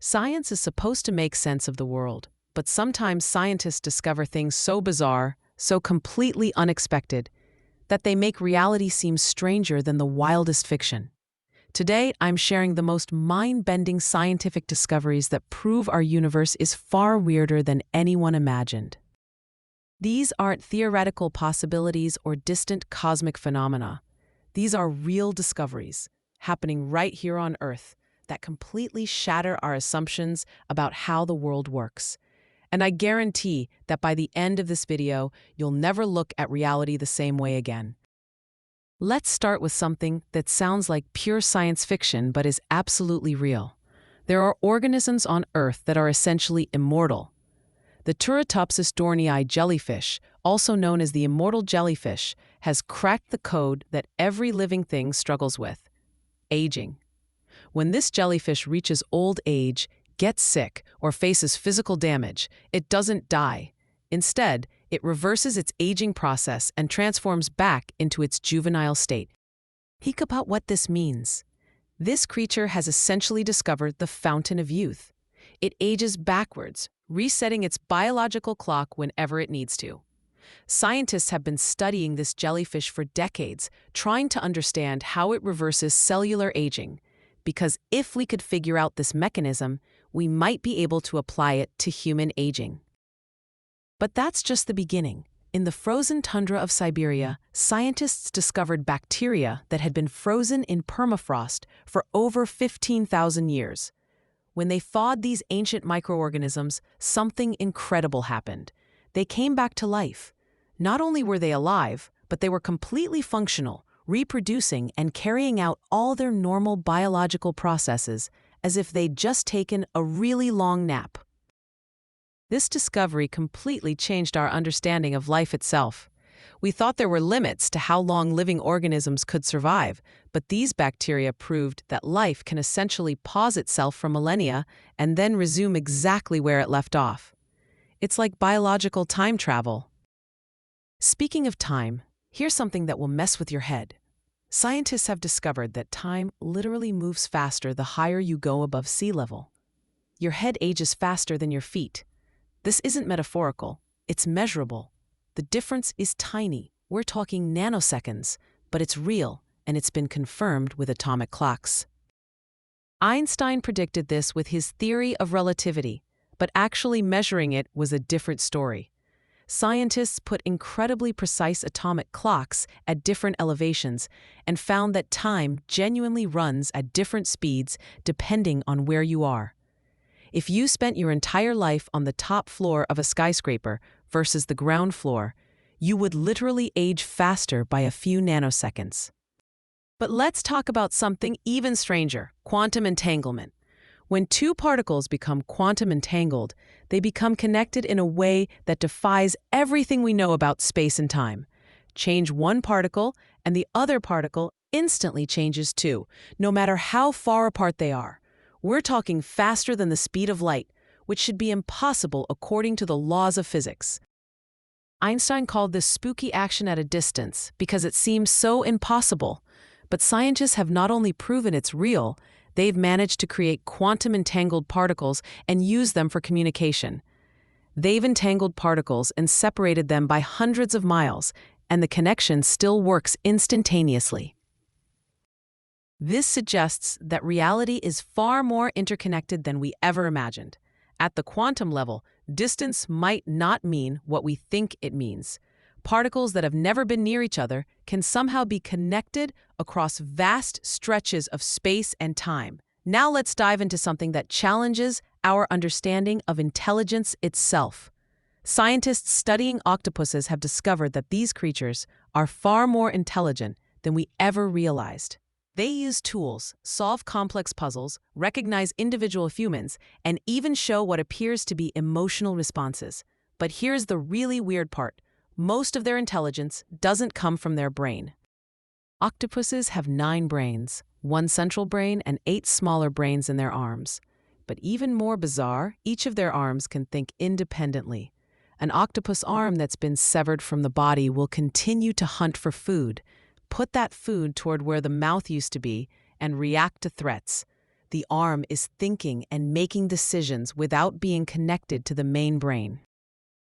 Science is supposed to make sense of the world, but sometimes scientists discover things so bizarre, so completely unexpected, that they make reality seem stranger than the wildest fiction. Today, I'm sharing the most mind-bending scientific discoveries that prove our universe is far weirder than anyone imagined. These aren't theoretical possibilities or distant cosmic phenomena. These are real discoveries, happening right here on Earth, that completely shatter our assumptions about how the world works. And I guarantee that by the end of this video, you'll never look at reality the same way again. Let's start with something that sounds like pure science fiction but is absolutely real. There are organisms on Earth that are essentially immortal. The Turritopsis dohrnii jellyfish, also known as the immortal jellyfish, has cracked the code that every living thing struggles with: aging. When this jellyfish reaches old age, gets sick, or faces physical damage, it doesn't die. Instead, it reverses its aging process and transforms back into its juvenile state. Think about what this means. This creature has essentially discovered the fountain of youth. It ages backwards, resetting its biological clock whenever it needs to. Scientists have been studying this jellyfish for decades, trying to understand how it reverses cellular aging. Because if we could figure out this mechanism, we might be able to apply it to human aging. But that's just the beginning. In the frozen tundra of Siberia, scientists discovered bacteria that had been frozen in permafrost for over 15,000 years. When they thawed these ancient microorganisms, something incredible happened. They came back to life. Not only were they alive, but they were completely functional, reproducing and carrying out all their normal biological processes as if they'd just taken a really long nap. This discovery completely changed our understanding of life itself. We thought there were limits to how long living organisms could survive, but these bacteria proved that life can essentially pause itself for millennia and then resume exactly where it left off. It's like biological time travel. Speaking of time, here's something that will mess with your head. Scientists have discovered that time literally moves faster the higher you go above sea level. Your head ages faster than your feet. This isn't metaphorical, it's measurable. The difference is tiny. We're talking nanoseconds, but it's real, and it's been confirmed with atomic clocks. Einstein predicted this with his theory of relativity, but actually measuring it was a different story. Scientists put incredibly precise atomic clocks at different elevations and found that time genuinely runs at different speeds depending on where you are. If you spent your entire life on the top floor of a skyscraper versus the ground floor, you would literally age faster by a few nanoseconds. But let's talk about something even stranger: quantum entanglement. When two particles become quantum entangled, they become connected in a way that defies everything we know about space and time. Change one particle, and the other particle instantly changes too, no matter how far apart they are. We're talking faster than the speed of light, which should be impossible according to the laws of physics. Einstein called this spooky action at a distance because it seems so impossible. But scientists have not only proven it's real, they've managed to create quantum-entangled particles and use them for communication. They've entangled particles and separated them by hundreds of miles, and the connection still works instantaneously. This suggests that reality is far more interconnected than we ever imagined. At the quantum level, distance might not mean what we think it means. Particles that have never been near each other can somehow be connected across vast stretches of space and time. Now let's dive into something that challenges our understanding of intelligence itself. Scientists studying octopuses have discovered that these creatures are far more intelligent than we ever realized. They use tools, solve complex puzzles, recognize individual humans, and even show what appears to be emotional responses. But here's the really weird part. Most of their intelligence doesn't come from their brain. Octopuses have 9 brains, 1 central brain and 8 smaller brains in their arms. But even more bizarre, each of their arms can think independently. An octopus arm that's been severed from the body will continue to hunt for food, put that food toward where the mouth used to be, and react to threats. the arm is thinking and making decisions without being connected to the main brain.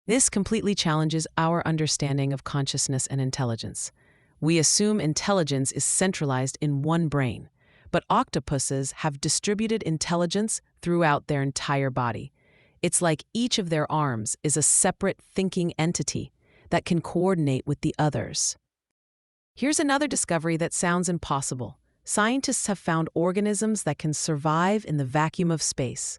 This completely challenges our understanding of consciousness and intelligence. We assume intelligence is centralized in one brain, but octopuses have distributed intelligence throughout their entire body. It's like each of their arms is a separate thinking entity that can coordinate with the others. Here's another discovery that sounds impossible. Scientists have found organisms that can survive in the vacuum of space.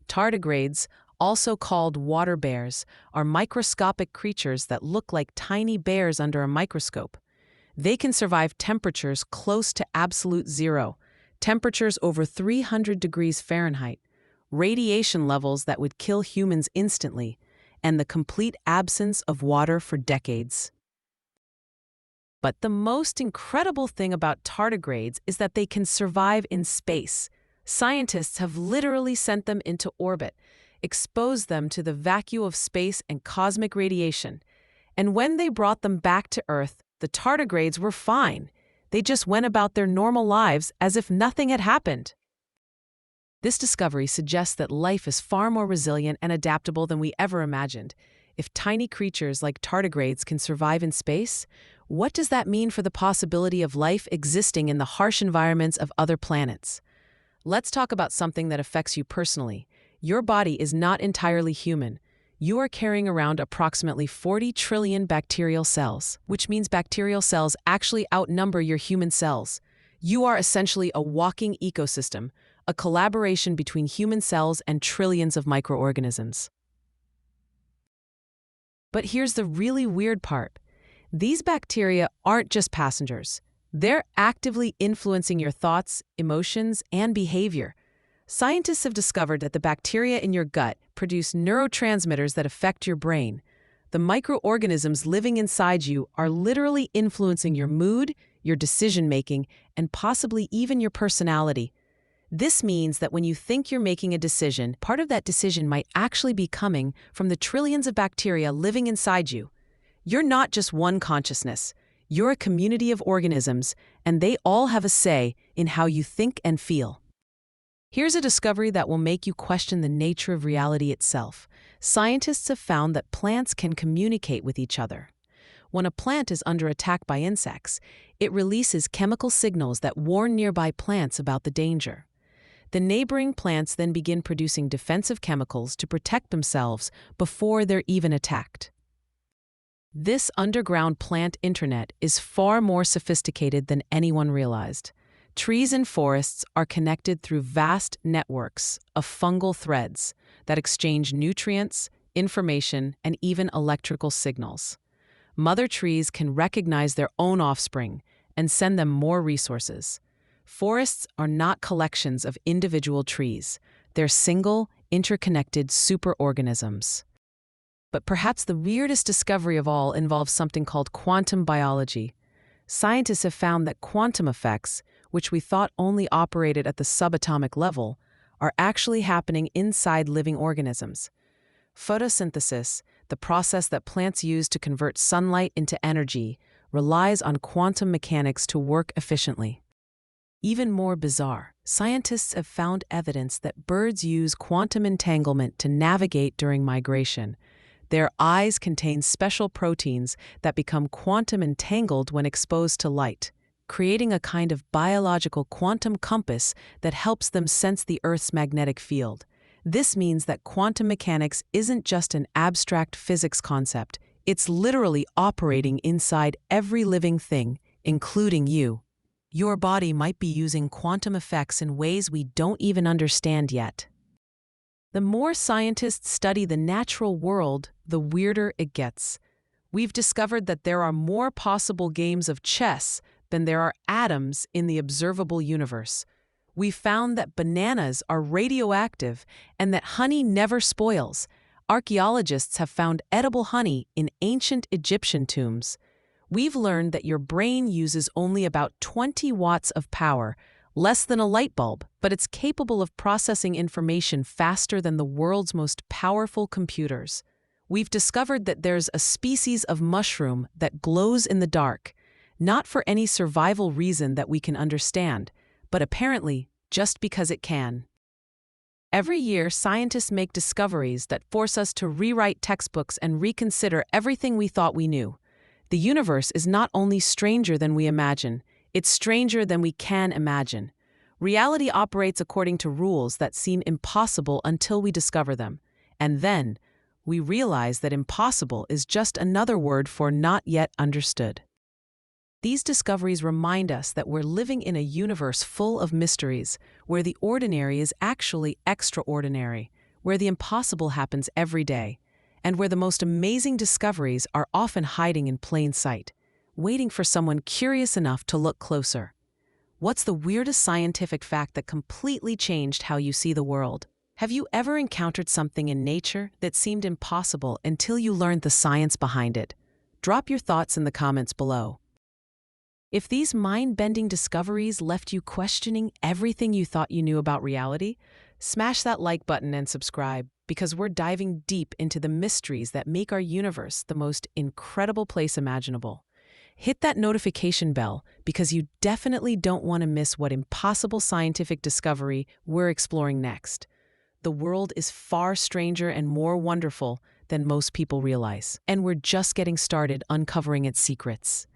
Tardigrades, also called water bears, are microscopic creatures that look like tiny bears under a microscope. They can survive temperatures close to absolute zero, temperatures over 300 degrees Fahrenheit, radiation levels that would kill humans instantly, and the complete absence of water for decades. But the most incredible thing about tardigrades is that they can survive in space. Scientists have literally sent them into orbit, exposed them to the vacuum of space and cosmic radiation. And when they brought them back to Earth, the tardigrades were fine. They just went about their normal lives as if nothing had happened. This discovery suggests that life is far more resilient and adaptable than we ever imagined. If tiny creatures like tardigrades can survive in space, what does that mean for the possibility of life existing in the harsh environments of other planets? Let's talk about something that affects you personally. Your body is not entirely human. You are carrying around approximately 40 trillion bacterial cells, which means bacterial cells actually outnumber your human cells. You are essentially a walking ecosystem, a collaboration between human cells and trillions of microorganisms. But here's the really weird part. These bacteria aren't just passengers. They're actively influencing your thoughts, emotions, and behavior. Scientists have discovered that the bacteria in your gut produce neurotransmitters that affect your brain. The microorganisms living inside you are literally influencing your mood, your decision-making, and possibly even your personality. This means that when you think you're making a decision, part of that decision might actually be coming from the trillions of bacteria living inside you. You're not just one consciousness. You're a community of organisms, and they all have a say in how you think and feel. Here's a discovery that will make you question the nature of reality itself. Scientists have found that plants can communicate with each other. When a plant is under attack by insects, it releases chemical signals that warn nearby plants about the danger. The neighboring plants then begin producing defensive chemicals to protect themselves before they're even attacked. This underground plant internet is far more sophisticated than anyone realized. Trees and forests are connected through vast networks of fungal threads that exchange nutrients, information, and even electrical signals. Mother trees can recognize their own offspring and send them more resources. Forests are not collections of individual trees. They're single, interconnected superorganisms. But perhaps the weirdest discovery of all involves something called quantum biology. Scientists have found that quantum effects, which we thought only operated at the subatomic level, are actually happening inside living organisms. Photosynthesis, the process that plants use to convert sunlight into energy, relies on quantum mechanics to work efficiently. Even more bizarre, scientists have found evidence that birds use quantum entanglement to navigate during migration. Their eyes contain special proteins that become quantum entangled when exposed to light, creating a kind of biological quantum compass that helps them sense the Earth's magnetic field. This means that quantum mechanics isn't just an abstract physics concept, it's literally operating inside every living thing, including you. Your body might be using quantum effects in ways we don't even understand yet. The more scientists study the natural world, the weirder it gets. We've discovered that there are more possible games of chess than there are atoms in the observable universe. We found that bananas are radioactive and that honey never spoils. Archaeologists have found edible honey in ancient Egyptian tombs. We've learned that your brain uses only about 20 watts of power, less than a light bulb, but it's capable of processing information faster than the world's most powerful computers. We've discovered that there's a species of mushroom that glows in the dark, not for any survival reason that we can understand, but apparently just because it can. Every year, scientists make discoveries that force us to rewrite textbooks and reconsider everything we thought we knew. The universe is not only stranger than we imagine, it's stranger than we can imagine. Reality operates according to rules that seem impossible until we discover them. And then, we realize that impossible is just another word for not yet understood. These discoveries remind us that we're living in a universe full of mysteries, where the ordinary is actually extraordinary, where the impossible happens every day, and where the most amazing discoveries are often hiding in plain sight, waiting for someone curious enough to look closer. What's the weirdest scientific fact that completely changed how you see the world? Have you ever encountered something in nature that seemed impossible until you learned the science behind it? Drop your thoughts in the comments below. If these mind-bending discoveries left you questioning everything you thought you knew about reality, smash that like button and subscribe, because we're diving deep into the mysteries that make our universe the most incredible place imaginable. Hit that notification bell, because you definitely don't want to miss what impossible scientific discovery we're exploring next. The world is far stranger and more wonderful than most people realize, and we're just getting started uncovering its secrets.